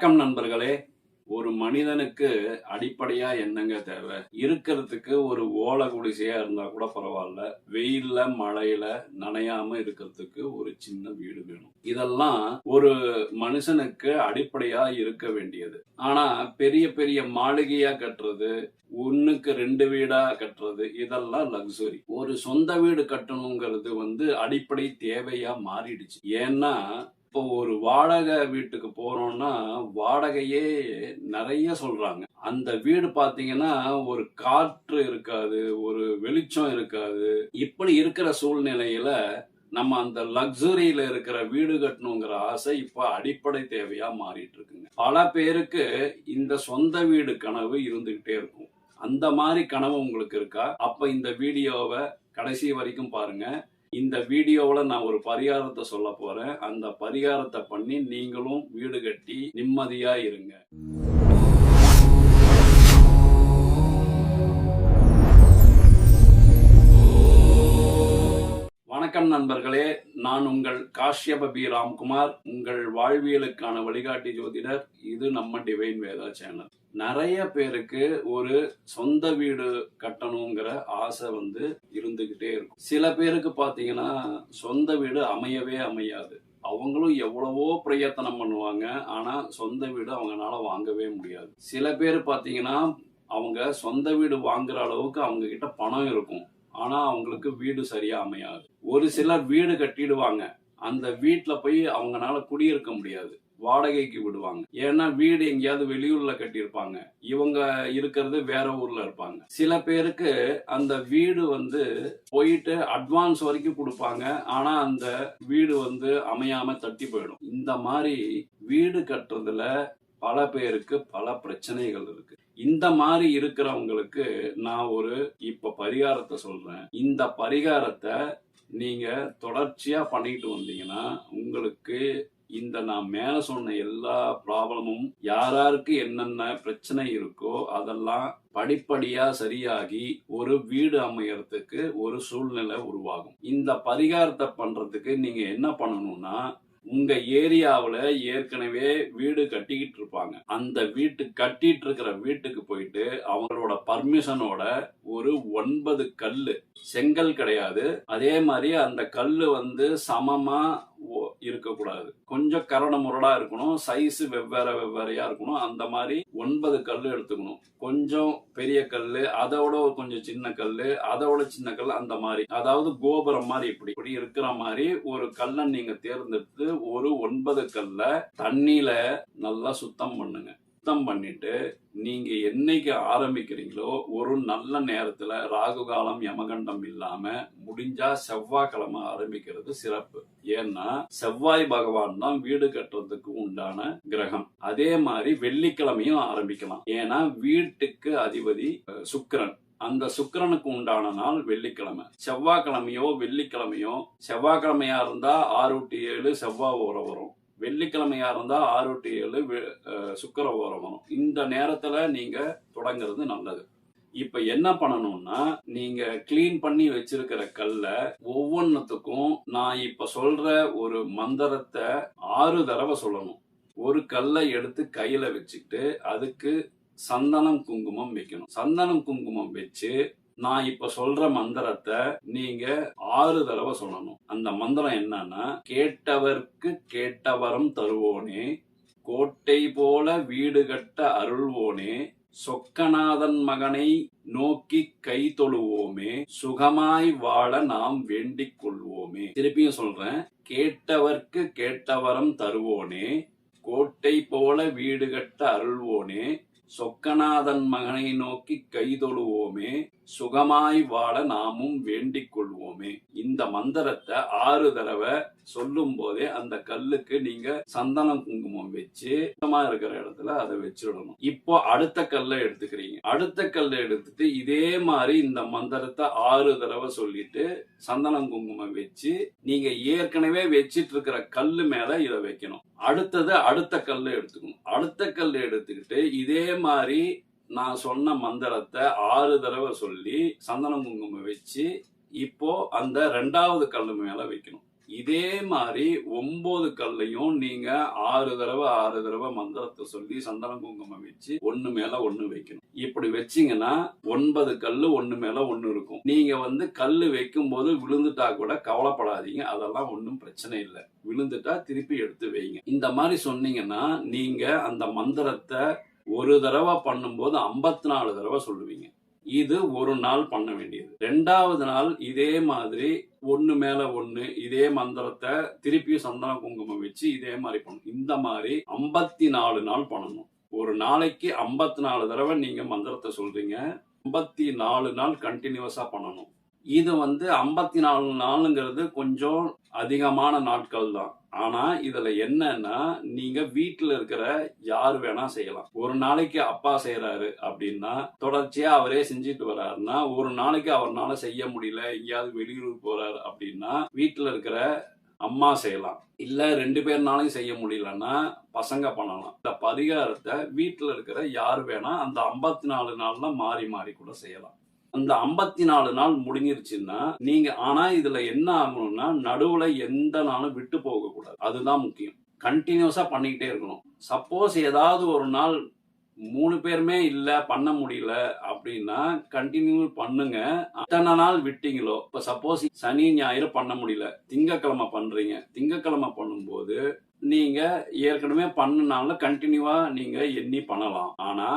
வணக்கம் நண்பர்களே. ஒரு மனிதனுக்கு அடிப்படையா என்னங்க தேவை? இருக்கிறதுக்கு ஒரு ஓலை குடிசையா இருந்தா கூட பரவாயில்ல. வெயில்ல மழையில நனையாம இருக்கிறதுக்கு ஒரு சின்ன வீடு வேணும். இதெல்லாம் ஒரு மனுஷனுக்கு அடிப்படையா இருக்க வேண்டியது. ஆனா பெரிய பெரிய மாளிகையா கட்டுறது, ஒண்ணுக்கு 2 வீடா கட்டுறது, இதெல்லாம் லக்ஸுரி. ஒரு சொந்த வீடு கட்டணுங்கிறது அடிப்படை தேவையா மாறிடுச்சு. ஏன்னா இப்போ ஒரு வாடகை வீட்டுக்கு போறோம்னா வாடகையே நிறைய சொல்றாங்க. அந்த வீடு பாத்தீங்கன்னா ஒரு காற்று இருக்காது, ஒரு வெளிச்சம் இருக்காது. இப்படி இருக்கிற சூழ்நிலையில நம்ம அந்த லக்ஸுரியில இருக்கிற வீடு கட்டணுங்கிற ஆசை இப்ப அடிப்படை தேவையா மாறிட்டு இருக்குங்க. பல பேருக்கு இந்த சொந்த வீடு கனவு இருந்துகிட்டே இருக்கும். அந்த மாதிரி கனவு உங்களுக்கு இருக்கா? அப்ப இந்த வீடியோவை கடைசி வரைக்கும் பாருங்க. இந்த வீடியோவில் நான் ஒரு பரிகாரத்தை சொல்ல போறேன். அந்த பரிகாரத்தை பண்ணி நீங்களும் வீடு கட்டி நிம்மதியா இருங்க. வணக்கம் நண்பர்களே, நான் உங்கள் காஷ்யப பி ராம்குமார், உங்கள் வாழ்வியலுக்கான வழிகாட்டி ஜோதிடர். இது நம்ம டிவைன் வேதா சேனல். நிறைய பேருக்கு ஒரு சொந்த வீடு கட்டணுங்கிற ஆசை இருந்துகிட்டே இருக்கும். சில பேருக்கு பாத்தீங்கன்னா சொந்த வீடு அமையவே அமையாது. அவங்களும் எவ்வளவோ பிரயத்தனம் பண்ணுவாங்க, ஆனா சொந்த வீடு அவங்களால வாங்கவே முடியாது. சில பேர் பாத்தீங்கன்னா அவங்க சொந்த வீடு வாங்குற அளவுக்கு அவங்க கிட்ட பணம் இருக்கும், ஆனா அவங்களுக்கு வீடு சரியா அமையாது. ஒரு சிலர் வீடு கட்டிடுவாங்க, அந்த வீட்டுல போய் அவங்களால குடியிருக்க முடியாது, வாடகைக்கு விடுவாங்க. ஏன்னா வீடு எங்கேயாவது வெளியூர்ல கட்டியிருப்பாங்க, இவங்க இருக்கிறது வேற ஊர்ல இருப்பாங்க. சில பேருக்கு அந்த வீடு போயிட்டு அட்வான்ஸ் வரைக்கும் கொடுப்பாங்க, ஆனா அந்த வீடு அமையாம தட்டி போயிடும். இந்த மாதிரி வீடு கட்டுறதுல பல பேருக்கு பல பிரச்சனைகள் இருக்கு. இந்த மாதிரி இருக்கிறவங்களுக்கு நான் இப்ப பரிகாரத்தை சொல்றேன். இந்த பரிகாரத்தை நீங்க தொடர்ச்சியா பண்ணிட்டு வந்தீங்கன்னா உங்களுக்கு இந்த நான் மேல சொன்ன எல்லா ப்ராப்ளமும், யாராருக்கு என்னென்ன பிரச்சனை இருக்கோ அதெல்லாம் படிப்படியா சரியாகி ஒரு வீடு அமையறதுக்கு ஒரு சூழ்நிலை உருவாகும். இந்த பரிகாரத்தை பண்றதுக்கு நீங்க என்ன பண்ணணும்னா, உங்க ஏரியாவுல ஏற்கனவே வீடு கட்டிக்கிட்டு இருப்பாங்க, அந்த கட்டிட்டு இருக்கிற வீட்டுக்கு போயிட்டு அவங்களோட பர்மிஷனோட ஒரு 9 கல்லு, செங்கல் கிடையாது, அதே மாதிரி அந்த கல்லு சமமா இருக்கக்கூடாது, கொஞ்சம் கரட முரடா இருக்கணும், சைஸ் வெவ்வேறையா இருக்கணும். அந்த மாதிரி 9 கல்லு எடுத்துக்கணும். கொஞ்சம் பெரிய கல்லு, அதோட கொஞ்சம் சின்ன கல்லு, அதோட சின்ன கல், அந்த மாதிரி, அதாவது கோபுரம் மாதிரி இப்படி இருக்கிற மாதிரி ஒரு கல்லை நீங்க தேர்ந்தெடுத்து ஒரு 9 கல்ல தண்ணியில நல்லா சுத்தம் பண்ணுங்க. சுத்தம் பண்ணிட்டு நீங்க என்னைக்கு ஆரம்பிக்கிறீங்களோ ஒரு நல்ல நேரத்துல, ராகு காலம் யமகண்டம் இல்லாம முடிஞ்சா செவ்வாய்க்கிழமை ஆரம்பிக்கிறது சிறப்பு. ஏன்னா செவ்வாய் பகவான் தான் வீடு கட்டுறதுக்கு உண்டான கிரகம். அதே மாதிரி வெள்ளிக்கிழமையும் ஆரம்பிக்கலாம், ஏன்னா வீட்டுக்கு அதிபதி சுக்கிரன். அந்த சுக்கிரனுக்கு உண்டான நாள் வெள்ளிக்கிழமை. செவ்வாய்க்கிழமையோ வெள்ளிக்கிழமையோ, செவ்வாய்க்கிழமையா இருந்தா 6-7 செவ்வாய் ஓரம் வரும், வெள்ளிக்கிழமையா இருந்தா 6-7 சுக்கிர ஓரம் வரும். இந்த நேரத்துல நீங்க தொடங்குறது நல்லது. இப்ப என்ன பண்ணணும்னா, நீங்க கிளீன் பண்ணி வச்சிருக்கிற கல்ல ஒவ்வொன்னுத்துக்கும் நான் இப்ப சொல்ற ஒரு மந்திரத்தை 6 தடவை சொல்லணும். ஒரு கல்லை எடுத்து கையில வச்சுக்கிட்டு அதுக்கு சந்தனம் குங்குமம் வைக்கணும். சந்தனம் குங்குமம் வச்சு நான் இப்ப சொல்ற மந்திரத்தை நீங்க 6 தடவை சொல்லணும். அந்த மந்திரம் என்னன்னா, கேட்டவர்க்கு கேட்டவரம் தருவோனே, கோட்டை போல வீடு கட்ட அருள்வோனே, சொக்கநாதன் மகனை நோக்கி கை தொழுவோமே, சுகமாய் வாழ நாம் வேண்டிக் கொள்வோமே. திருப்பியும் சொல்றேன். கேட்டவர்க்கு கேட்டவரம் தருவோனே, கோட்டை போல வீடு கட்ட அருள்வோனே, சொக்கநாதன் மகனை நோக்கி கைதொழுவோமே, சுகமாய் வாழ நாமும் வேண்டிக் கொள்வோமே. இந்த மந்திரத்தை 6 தடவை சொல்லும் போதே அந்த கல்லுக்கு நீங்க சந்தனம் குங்குமம் வச்சு சுத்தமா இருக்கிற இடத்துல அதை வச்சிடணும். இப்போ அடுத்த கல்லை எடுத்துக்கிறீங்க. அடுத்த கல்லை எடுத்துட்டு இதே மாதிரி இந்த மந்திரத்தை 6 தடவை சொல்லிட்டு சந்தனம் குங்குமம் வச்சு நீங்க ஏற்கனவே வச்சிட்டு இருக்கிற கல்லு மேல இதை வைக்கணும். அடுத்தது அடுத்த கல்லை எடுத்துக்கணும். அடுத்த கல்லை எடுத்துக்கிட்டு இதே மாதிரி நான் சொன்ன மந்திரத்தை 6 தடவை சொல்லி சந்தனம் குங்குமம் வச்சு இப்போ அந்த 2வது கல்லு மேல வைக்கணும். இதே மாதிரி 9 கல்லையும் நீங்க 6 தடவை மந்திரத்தை சொல்லி சந்தன குங்குமம் வச்சு ஒண்ணு மேல ஒண்ணு வைக்கணும். இப்படி வச்சீங்கன்னா 9 கல்லு ஒண்ணு மேல ஒண்ணு இருக்கும். நீங்க கல்லு வைக்கும் போது விழுந்துட்டா கூட கவலைப்படாதீங்க, அதெல்லாம் ஒன்றும் பிரச்சனை இல்லை. விழுந்துட்டா திருப்பி எடுத்து வைங்க. இந்த மாதிரி சொன்னீங்கன்னா நீங்க அந்த மந்திரத்தை ஒரு தடவை பண்ணும்போது 54 தடவை சொல்லுவீங்க. இது ஒரு நாள் பண்ண வேண்டியது. 2வது நாள் இதே மாதிரி ஒண்ணு மேல ஒண்ணு இதே மந்திரத்தை திருப்பியும் சந்தன குங்குமம் வச்சு இதே மாதிரி பண்ணணும். இந்த மாதிரி 54 நாள் பண்ணணும். ஒரு நாளைக்கு 54 தடவை நீங்க மந்திரத்தை சொல்றீங்க. 54 நாள் கண்டினியூஸா பண்ணணும். இது 54 நாளுங்கிறது கொஞ்சம் அதிகமான நாட்கள் தான். ஆனா இதுல என்னன்னா நீங்க வீட்டுல இருக்கிற யாரு வேணா செய்யலாம். ஒரு நாளைக்கு அப்பா செய்யறாரு அப்படின்னா தொடர்ச்சியா அவரே செஞ்சுட்டு வர்றாருன்னா, ஒரு நாளைக்கு அவர்னால செய்ய முடியல, எங்கேயாவது வெளியூர் போறாரு அப்படின்னா வீட்டுல இருக்கிற அம்மா செய்யலாம். இல்ல 2 பேர்னாலையும் செய்ய முடியலன்னா பசங்க பண்ணலாம். இந்த பரிகாரத்தை வீட்டுல இருக்கிற யாரு வேணா அந்த 54 நாள்ல மாறி மாறி கூட செய்யலாம். அந்த 54 நாள் முடிஞ்சிருச்சுன்னா நீங்க ஆனா இதுல என்ன ஆகணும்னா நடுவுல எந்த நாளும் விட்டு போக கூடாது. அதுதான் முக்கியம். கண்டினியூஸா பண்ணிக்கிட்டே இருக்கணும். சப்போஸ் ஏதாவது ஒரு நாள் 3 பேருமே இல்ல பண்ண முடியல அப்படின்னா கண்டினியூ பண்ணுங்க. அத்தனை நாள் விட்டீங்களோ, இப்ப சப்போஸ் சனி ஞாயிறு பண்ண முடியல, திங்கக்கிழமை பண்றீங்க. திங்கக்கிழமை பண்ணும்போது நீங்க ஏற்கனவே பண்ணனால கண்டினியூவா நீங்க எண்ணி பண்ணலாம். ஆனா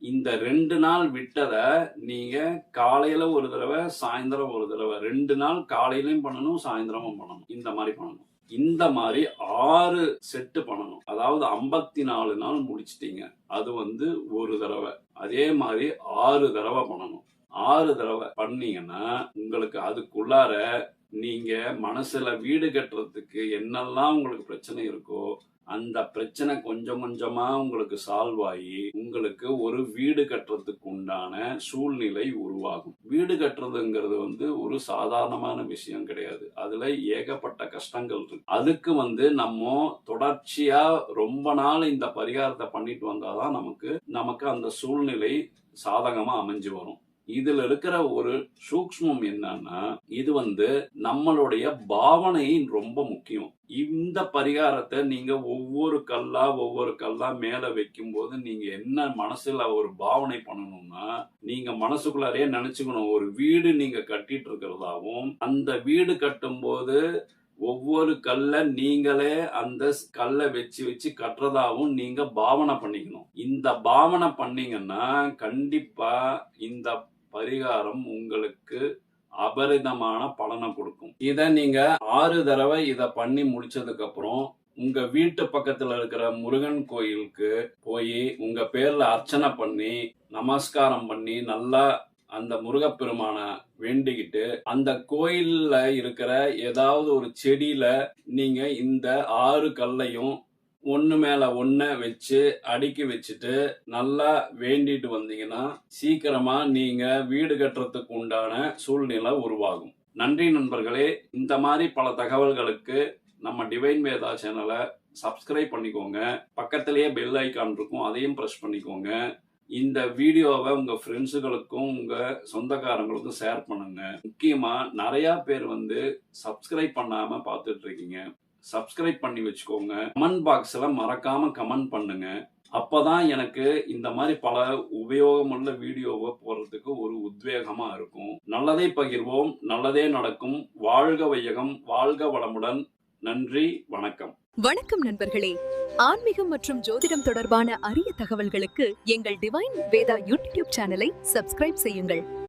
இந்த 2 நாள் விட்டதை நீங்க காலையில ஒரு தடவை சாயந்தரம் ஒரு தடவை 2 நாள் காலையிலயும் பண்ணணும், சாயந்தரமும் பண்ணணும். இந்த மாதிரி பண்ணணும். இந்த மாதிரி 6 செட்டு பண்ணணும். அதாவது 54 நாள் முடிச்சிட்டீங்க. அது ஒரு தடவை. அதே மாதிரி 6 தடவை பண்ணணும். 6 தடவை பண்ணீங்கன்னா உங்களுக்கு அதுக்குள்ளார நீங்க மனசுல வீடு கட்டுறதுக்கு என்னெல்லாம் உங்களுக்கு பிரச்சனை இருக்கோ அந்த பிரச்சனை கொஞ்சம் கொஞ்சமா உங்களுக்கு சால்வ் ஆகி உங்களுக்கு ஒரு வீடு கட்டுறதுக்கு உண்டான சூழ்நிலை உருவாகும். வீடு கட்டுறதுங்கிறது ஒரு சாதாரணமான விஷயம் கிடையாது. அதுல ஏகப்பட்ட கஷ்டங்கள் இருக்கு. அதுக்கு நம்ம தொடர்ச்சியா ரொம்ப நாள் இந்த பரிகாரத்தை பண்ணிட்டு வந்தாதான் நமக்கு அந்த சூழ்நிலை சாதகமா அமைஞ்சு வரும். இதுல இருக்கிற ஒரு சூக்ஷ்மம் என்னன்னா இது நம்மளுடைய பாவனை ரொம்ப முக்கியம். இந்த பரிகாரத்தை நீங்க ஒவ்வொரு கல்லா மேல வைக்கும் போது நீங்க என்ன மனசுல ஒரு பாவனை பண்ணணும்னா நீங்க மனசுக்குள்ளாரே நினைச்சுக்கணும் ஒரு வீடு நீங்க கட்டிட்டு இருக்கிறதாவும் அந்த வீடு கட்டும் போது ஒவ்வொரு கல்ல நீங்களே அந்த கல்லை வச்சு கட்டுறதாவும் நீங்க பாவனை பண்ணிக்கணும். இந்த பாவனை பண்ணீங்கன்னா கண்டிப்பா இந்த பரிகாரம் உங்களுக்கு அபரிதமான பலனை கொடுக்கும். இத நீங்க 6 தடவை இத பண்ணி முடிச்சதுக்கு அப்புறம் உங்க வீட்டு பக்கத்துல இருக்கிற முருகன் கோயிலுக்கு போய் உங்க பேர்ல அர்ச்சனை பண்ணி நமஸ்காரம் பண்ணி நல்லா அந்த முருகப்பெருமான வேண்டிக்கிட்டு அந்த கோயில்ல இருக்கிற ஏதாவது ஒரு செடியில நீங்க இந்த 6 கல்லையும் ஒண்ணு மேல ஒண்ண வச்சு அடுக்கி வச்சுட்டு நல்லா வேண்டிட்டு வந்தீங்கன்னா சீக்கிரமா நீங்க வீடு கட்டுறதுக்கு உண்டான சூழ்நிலை உருவாகும். நன்றி நண்பர்களே. இந்த மாதிரி பல தகவல்களுக்கு நம்ம டிவைன் வேதா சேனலை சப்ஸ்கிரைப் பண்ணிக்கோங்க. பக்கத்திலேயே பெல் ஐக்கான் இருக்கும், அதையும் பிரஸ் பண்ணிக்கோங்க. இந்த வீடியோவை உங்க ஃப்ரெண்ட்ஸுகளுக்கும் உங்க சொந்தக்காரங்களுக்கும் ஷேர் பண்ணுங்க. முக்கியமா நிறைய பேர் சப்ஸ்கிரைப் பண்ணாம பார்த்துட்டு இருக்கீங்க. சப்ஸ்கிரைப் பண்ணி வச்சுக்கோங்க. கமெண்ட் பாக்ஸ்ல மறக்காம கமெண்ட் பண்ணுங்க. அப்பதான் எனக்கு இந்த மாதிரி பல உபயோகமுள்ள வீடியோவை போடுறதுக்கு ஒரு உத்வேகமா இருக்கும். நல்லதை பகிர்வோம், நல்லதே நடக்கும். வாழ்க வையகம், வாழ்க வளமுடன். நன்றி, வணக்கம். வணக்கம் நண்பர்களே. ஆன்மீகம் மற்றும் ஜோதிடம் தொடர்பான அரிய தகவல்களுக்கு எங்கள் டிவைன் வேதா யூடியூப் சேனலை சப்ஸ்கிரைப் செய்யுங்கள்.